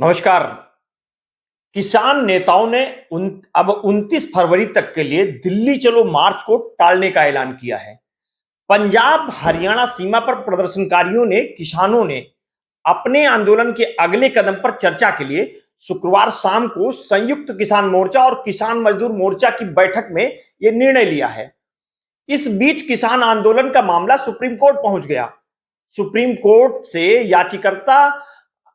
नमस्कार। किसान नेताओं ने अब 29 फरवरी तक के लिए दिल्ली चलो मार्च को टालने का ऐलान किया है। पंजाब हरियाणा सीमा पर प्रदर्शनकारियों ने किसानों ने अपने आंदोलन के अगले कदम पर चर्चा के लिए शुक्रवार शाम को संयुक्त किसान मोर्चा और किसान मजदूर मोर्चा की बैठक में यह निर्णय लिया है। इस बीच किसान आंदोलन का मामला सुप्रीम कोर्ट पहुंच गया। सुप्रीम कोर्ट से याचिकाकर्ता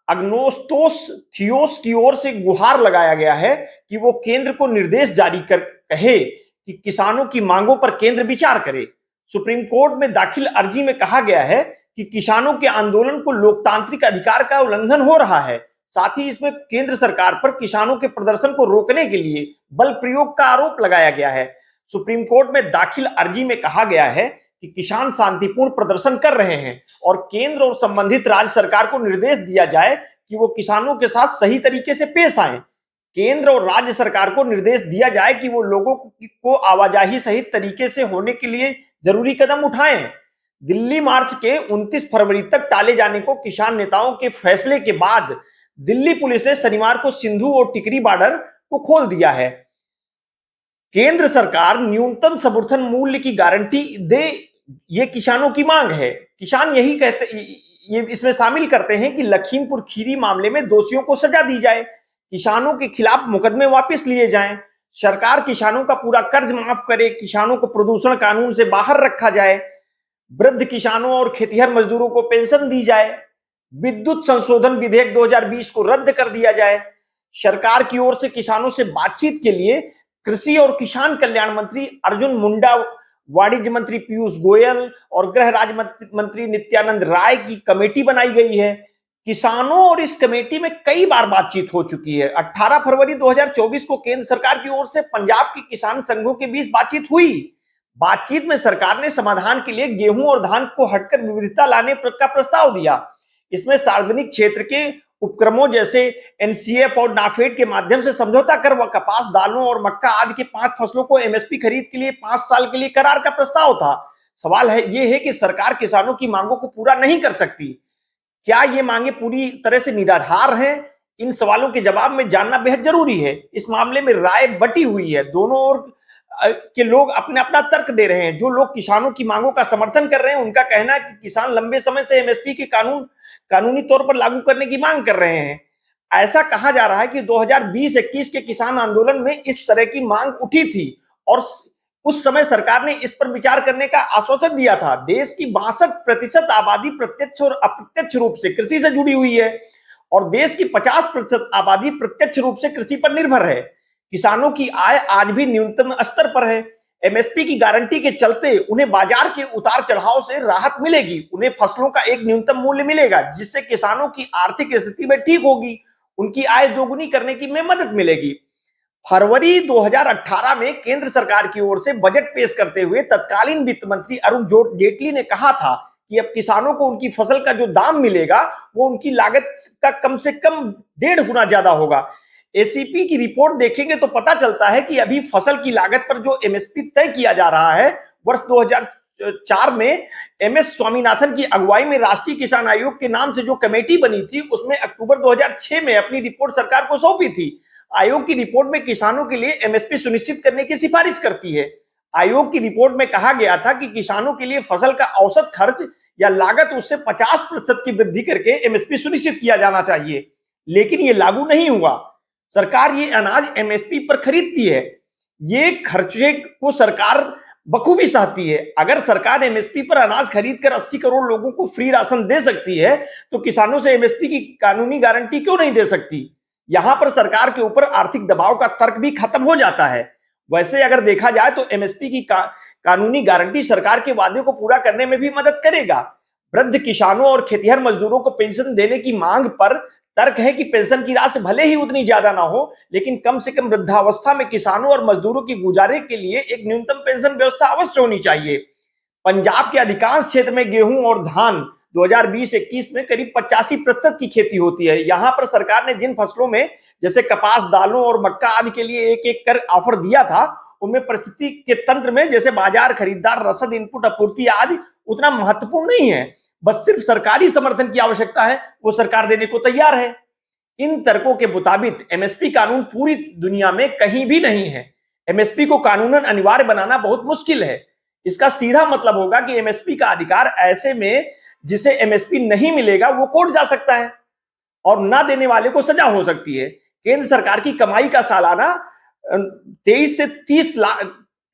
अग्नोस्टोस थियोस की ओर से गुहार लगाया गया है कि वो केंद्र को निर्देश जारी कर कहे कि किसानों की मांगों पर केंद्र विचार करे। सुप्रीम कोर्ट में दाखिल अर्जी में कहा गया है कि किसानों के आंदोलन को लोकतांत्रिक अधिकार का उल्लंघन हो रहा है। साथ ही इसमें केंद्र सरकार पर किसानों के प्रदर्शन को रोकने के लिए बल प्रयोग का आरोप लगाया गया है। सुप्रीम कोर्ट में दाखिल अर्जी में कहा गया है कि किसान शांतिपूर्ण प्रदर्शन कर रहे हैं और केंद्र और संबंधित राज्य सरकार को निर्देश दिया जाए कि वो किसानों के साथ सही तरीके से पेश आए। केंद्र और राज्य सरकार को निर्देश दिया जाए कि वो लोगों को आवाजाही सही तरीके से होने के लिए जरूरी कदम उठाएं। दिल्ली मार्च के 29 फरवरी तक टाले जाने को किसान नेताओं के फैसले के बाद दिल्ली पुलिस ने शनिवार को सिंधु और टिकरी बॉर्डर को खोल दिया है। केंद्र सरकार न्यूनतम समर्थन मूल्य की गारंटी दे, ये किसानों की मांग है। किसान यही कहते, ये इसमें शामिल करते हैं कि लखीमपुर खीरी मामले में दोषियों को सजा दी जाए, किसानों के खिलाफ मुकदमे वापस लिए जाएं, सरकार किसानों का पूरा कर्ज माफ करे, किसानों को प्रदूषण कानून से बाहर रखा जाए, वृद्ध किसानों और खेतिहर मजदूरों को पेंशन दी जाए, विद्युत संशोधन विधेयक 2020 को रद्द कर दिया जाए। सरकार की ओर से किसानों से बातचीत के लिए कृषि और किसान कल्याण मंत्री अर्जुन मुंडा, वाणिज्य मंत्री पीयूष गोयल और गृह राज्य मंत्री नित्यानंद राय की कमेटी बनाई गई है। किसानों और इस कमेटी में कई बार बातचीत हो चुकी है। 18 फरवरी 2024 को केंद्र सरकार की ओर से पंजाब के किसान संघों के बीच बातचीत हुई। बातचीत में सरकार ने समाधान के लिए गेहूं और धान को हटकर विविधता लाने का प्रस्ताव दिया। इसमें सार्वजनिक क्षेत्र के उपक्रमों जैसे एनसीएफ और नाफेड के माध्यम से समझौता कर कपास, दालों और मक्का आदि के 5 फसलों को एमएसपी खरीद के लिए 5 साल के लिए करार का प्रस्ताव था। सवाल है कि सरकार किसानों की मांगों को पूरा नहीं कर सकती। क्या ये मांगे पूरी तरह से निराधार हैं? इन सवालों के जवाब में जानना बेहद जरूरी है। इस मामले में राय बटी हुई है। दोनों ओर के लोग अपने अपना तर्क दे रहे हैं। जो लोग किसानों की मांगों का समर्थन कर रहे हैं, उनका कहना है कि किसान लंबे समय से एमएसपी के कानूनी तौर पर लागू करने की मांग कर रहे हैं। ऐसा कहा जा रहा है कि 2020-21 के किसान आंदोलन में इस तरह की मांग उठी थी और उस समय सरकार ने इस पर विचार करने का आश्वासन दिया था। देश की 62% आबादी प्रत्यक्ष और अप्रत्यक्ष रूप से कृषि से जुड़ी हुई है और देश की 50% आबादी प्रत्यक्ष रूप से कृषि पर निर्भर है। किसानों की आय आज भी न्यूनतम स्तर पर है। एमएसपी की गारंटी के चलते उन्हें बाजार के उतार चढ़ाव से राहत मिलेगी। उन्हें फसलों का एक न्यूनतम मूल्य मिलेगा जिससे किसानों की आर्थिक स्थिति में ठीक होगी, उनकी आय दोगुनी करने की में मदद मिलेगी। फरवरी 2018 में केंद्र सरकार की ओर से बजट पेश करते हुए तत्कालीन वित्त मंत्री अरुण जेटली ने कहा था कि अब किसानों को उनकी फसल का जो दाम मिलेगा वो उनकी लागत का कम से कम 1.5 गुना ज्यादा होगा। एसीपी की रिपोर्ट देखेंगे तो पता चलता है कि अभी फसल की लागत पर जो एमएसपी तय किया जा रहा है, वर्ष 2004 में एमएस स्वामीनाथन की अगुवाई में राष्ट्रीय किसान आयोग के नाम से जो कमेटी बनी थी, उसमें अक्टूबर 2006 में अपनी रिपोर्ट सरकार को सौंपी थी। आयोग की रिपोर्ट में किसानों के लिए एमएसपी सुनिश्चित करने की सिफारिश करती है। आयोग की रिपोर्ट में कहा गया था कि किसानों के लिए फसल का औसत खर्च या लागत उससे 50% की वृद्धि करके एमएसपी सुनिश्चित किया जाना चाहिए, लेकिन ये लागू नहीं हुआ। सरकार ये अनाज एमएसपी पर खरीदती है। ये खर्चे को सरकार बखूबी सहती है। अगर सरकार एमएसपी पर अनाज खरीदकर 80 करोड़ लोगों को फ्री राशन दे सकती है तो किसानों से एमएसपी की कानूनी गारंटी क्यों नहीं दे सकती? यहां पर सरकार के ऊपर आर्थिक दबाव का तर्क भी खत्म हो जाता है। वैसे अगर देखा जाए तो एमएसपी की कानूनी गारंटी सरकार के वादे को पूरा करने में भी मदद करेगा। वृद्ध किसानों और खेतिहर मजदूरों को पेंशन देने की मांग पर तर्क है कि पेंशन की राशि भले ही उतनी ज्यादा ना हो, लेकिन कम से कम वृद्धावस्था में किसानों और मजदूरों की गुजारे के लिए एक न्यूनतम पेंशन व्यवस्था अवश्य होनी चाहिए। पंजाब के अधिकांश क्षेत्र में गेहूं और धान 2020-21 में करीब 85% की खेती होती है। यहां पर सरकार ने जिन फसलों में जैसे कपास, दालों और मक्का आदि के लिए एक एक कर ऑफर दिया था, उनमें परिस्थिति के तंत्र में जैसे बाजार, खरीदार, रसद, इनपुट, आपूर्ति आदि उतना महत्वपूर्ण नहीं है। बस सिर्फ सरकारी समर्थन की आवश्यकता है, वो सरकार देने को तैयार है। इन तर्कों के मुताबिक एमएसपी कानून पूरी दुनिया में कहीं भी नहीं है। एमएसपी को कानूनन अनिवार्य बनाना बहुत मुश्किल है। इसका सीधा मतलब होगा कि एमएसपी का अधिकार ऐसे में जिसे एमएसपी नहीं मिलेगा वो कोर्ट जा सकता है और ना देने वाले को सजा हो सकती है। केंद्र सरकार की कमाई का सालाना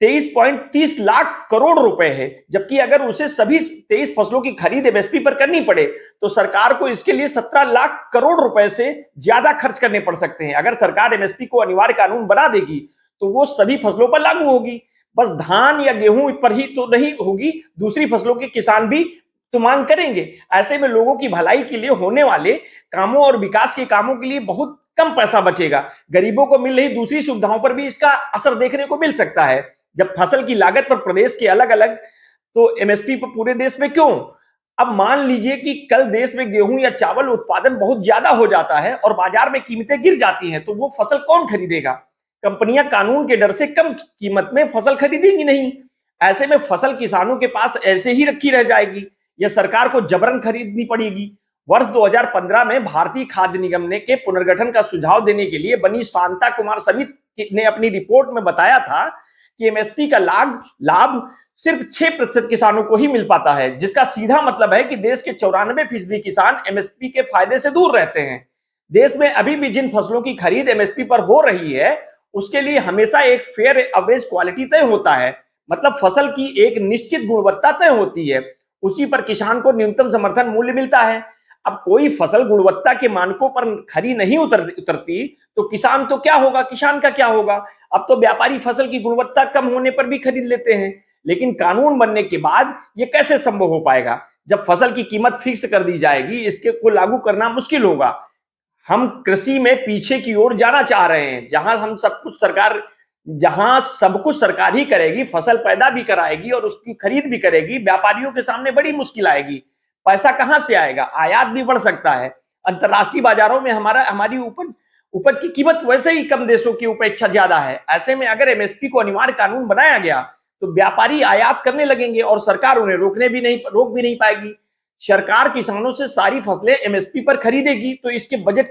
23.30 लाख करोड़ रुपए है, जबकि अगर उसे सभी 23 फसलों की खरीद एमएसपी पर करनी पड़े तो सरकार को इसके लिए 17 लाख करोड़ रुपए से ज्यादा खर्च करने पड़ सकते हैं। अगर सरकार एमएसपी को अनिवार्य कानून बना देगी तो वो सभी फसलों पर लागू होगी, बस धान या गेहूं पर ही तो नहीं होगी, दूसरी फसलों के किसान भी तो मांग करेंगे। ऐसे में लोगों की भलाई के लिए होने वाले कामों और विकास के कामों के लिए बहुत कम पैसा बचेगा। गरीबों को मिल रही दूसरी सुविधाओं पर भी इसका असर देखने को मिल सकता है। जब फसल की लागत पर प्रदेश के अलग अलग तो एमएसपी पर पूरे देश में क्यों? अब मान लीजिए कि कल देश में गेहूं या चावल उत्पादन बहुत ज्यादा हो जाता है और बाजार में कीमतें गिर जाती हैं, तो वो फसल कौन खरीदेगा? कंपनियां कानून के डर से कम कीमत में फसल खरीदेंगी नहीं। ऐसे में फसल किसानों के पास ऐसे ही रखी रह जाएगी या सरकार को जबरन खरीदनी पड़ेगी। वर्ष 2015 में भारतीय खाद्य निगम ने के पुनर्गठन का सुझाव देने के लिए बनी शांता कुमार समिति ने अपनी रिपोर्ट में बताया था कि एमएसपी का लाभ सिर्फ 6% किसानों को ही मिल पाता है, जिसका सीधा मतलब है कि देश के 94% किसान एमएसपी के फायदे से दूर रहते हैं। देश में अभी भी जिन फसलों की खरीद एमएसपी पर हो रही है उसके लिए हमेशा एक फेयर एवरेज क्वालिटी तय होता है, मतलब फसल की एक निश्चित गुणवत्ता तय होती है, उसी पर किसान को न्यूनतम समर्थन मूल्य मिलता है। अब कोई फसल गुणवत्ता के मानकों पर खरी नहीं उतरती तो किसान तो क्या होगा, किसान का क्या होगा? अब तो व्यापारी फसल की गुणवत्ता कम होने पर भी खरीद लेते हैं, लेकिन कानून बनने के बाद यह कैसे संभव हो पाएगा? जब फसल की कीमत फिक्स कर दी जाएगी, इसके को लागू करना मुश्किल होगा। हम कृषि में पीछे की ओर जाना चाह रहे हैं, जहां सब कुछ सरकार ही करेगी, फसल पैदा भी कराएगी और उसकी खरीद भी करेगी। व्यापारियों के सामने बड़ी मुश्किल आएगी। पैसा कहां से आएगा? आयात भी बढ़ सकता है। अंतरराष्ट्रीय बाजारों में हमारी उपज की कीमत वैसे ही कम देशों की अपेक्षा ज्यादा है। ऐसे में अगर एमएसपी को अनिवार्य कानून बनाया गया तो व्यापारी आयात करने लगेंगे और सरकार उन्हें रोक भी नहीं पाएगी। सरकार किसानों से सारी फसलें एमएसपी पर खरीदेगी तो इसके बजट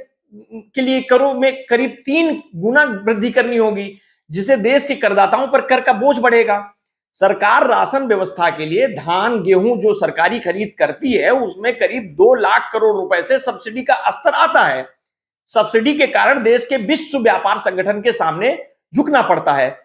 के लिए करों में करीब 3 गुना वृद्धि करनी होगी, जिससे देश के करदाताओं पर कर का बोझ बढ़ेगा। सरकार राशन व्यवस्था के लिए धान गेहूं जो सरकारी खरीद करती है उसमें करीब 2 लाख करोड़ रुपए से सब्सिडी का स्तर आता है। सब्सिडी के कारण देश के विश्व व्यापार संगठन के सामने झुकना पड़ता है।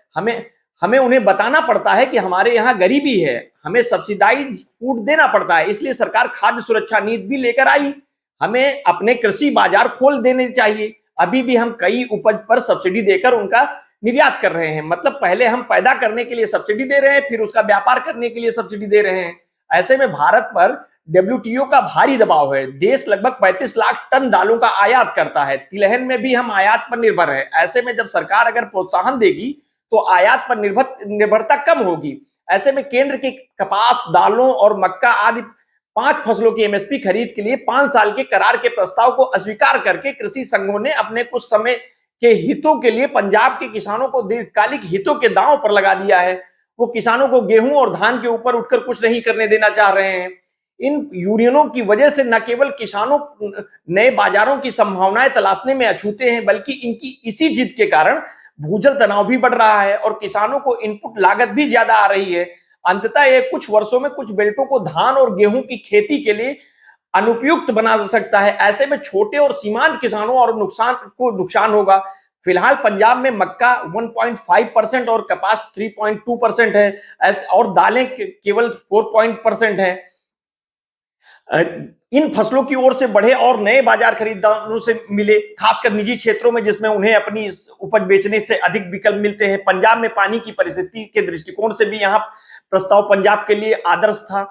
हमें उन्हें बताना पड़ता है कि हमारे यहाँ गरीबी है, हमें सब्सिडाइज फूड देना पड़ता है। इसलिए सरकार खाद्य सुरक्षा नीति भी लेकर आई। हमें अपने कृषि बाजार खोल देने चाहिए। अभी भी हम कई उपज पर सब्सिडी देकर उनका निर्यात कर रहे हैं, मतलब पहले हम पैदा करने के लिए सब्सिडी दे रहे हैं, फिर उसका व्यापार करने के लिए सब्सिडी दे रहे हैं। ऐसे में भारत पर डब्ल्यूटीओ का भारी दबाव है। देश लगभग 35 लाख टन दालों का आयात करता है। तिलहन में भी हम आयात पर निर्भर है। ऐसे में जब सरकार अगर प्रोत्साहन देगी तो आयात पर निर्भरता कम होगी। ऐसे में केंद्र की कपास, दालों और मक्का आदि 5 फसलों की एमएसपी खरीद के लिए 5 साल के करार के प्रस्ताव को अस्वीकार करके कृषि संघों ने अपने कुछ समय के हितों के लिए पंजाब के किसानों को दीर्घकालिक हितों के दांव पर लगा दिया है। वो किसानों को गेहूं और धान के ऊपर उठकर कुछ नहीं करने देना चाह रहे हैं। इन यूनियनों की वजह से न केवल किसानों नए बाजारों की संभावनाएं तलाशने में अछूते हैं, बल्कि इनकी इसी जिद के कारण भूजल तनाव भी बढ़ रहा है और किसानों को इनपुट लागत भी ज्यादा आ रही है। अंततः ये कुछ वर्षों में कुछ बेल्टों को धान और गेहूं की खेती के लिए अनुपयुक्त बना सकता है। ऐसे में छोटे और सीमांत किसानों और नुकसान होगा। फिलहाल पंजाब में मक्का 1.5% और कपास 3.2% है और दालें केवल 4% है। इन फसलों की ओर से बढ़े और नए बाजार खरीदारों से मिले, खासकर निजी क्षेत्रों में जिसमें उन्हें अपनी उपज बेचने से अधिक विकल्प मिलते हैं। पंजाब में पानी की परिस्थिति के दृष्टिकोण से भी यहाँ प्रस्ताव पंजाब के लिए आदर्श था।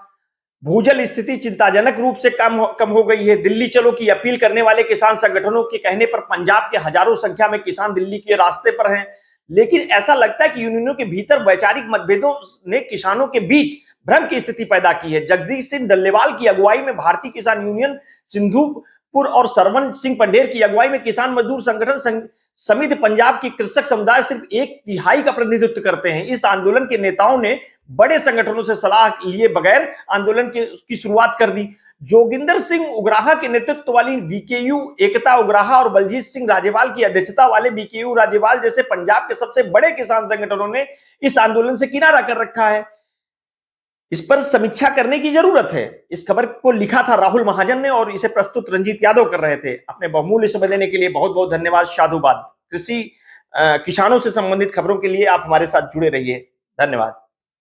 भूजल स्थिति चिंताजनक रूप से कम हो गई है। दिल्ली चलो की अपील करने वाले किसान संगठनों के कहने पर पंजाब के हजारों संख्या में किसान दिल्ली के रास्ते पर हैं, लेकिन ऐसा लगता है कि यूनियनों के भीतर वैचारिक मतभेदों ने किसानों के बीच भ्रम की स्थिति पैदा की है। जगदीश सिंह डल्लेवाल की अगुवाई में भारतीय किसान यूनियन सिंधुपुर और सरवन सिंह पंढेर की अगुवाई में किसान मजदूर संगठन समिति पंजाब की कृषक समुदाय सिर्फ 1/3 का प्रतिनिधित्व करते हैं। इस आंदोलन के नेताओं ने बड़े संगठनों से सलाह लिए बगैर आंदोलन की शुरुआत कर दी। जोगिंदर सिंह उग्राहा के नेतृत्व वाली बीकेयू, एकता उग्राहा और बलजीत सिंह राजेवाल की अध्यक्षता वाले बीकेयू राजेवाल जैसे पंजाब के सबसे बड़े किसान संगठनों ने इस आंदोलन से किनारा कर रखा है। इस पर समीक्षा करने की जरूरत है। इस खबर को लिखा था राहुल महाजन ने और इसे प्रस्तुत रंजीत यादव कर रहे थे। अपने बहुमूल्य समय देने के लिए बहुत बहुत धन्यवाद। साधुवाद। किसानों से संबंधित खबरों के लिए आप हमारे साथ जुड़े रहिए। धन्यवाद।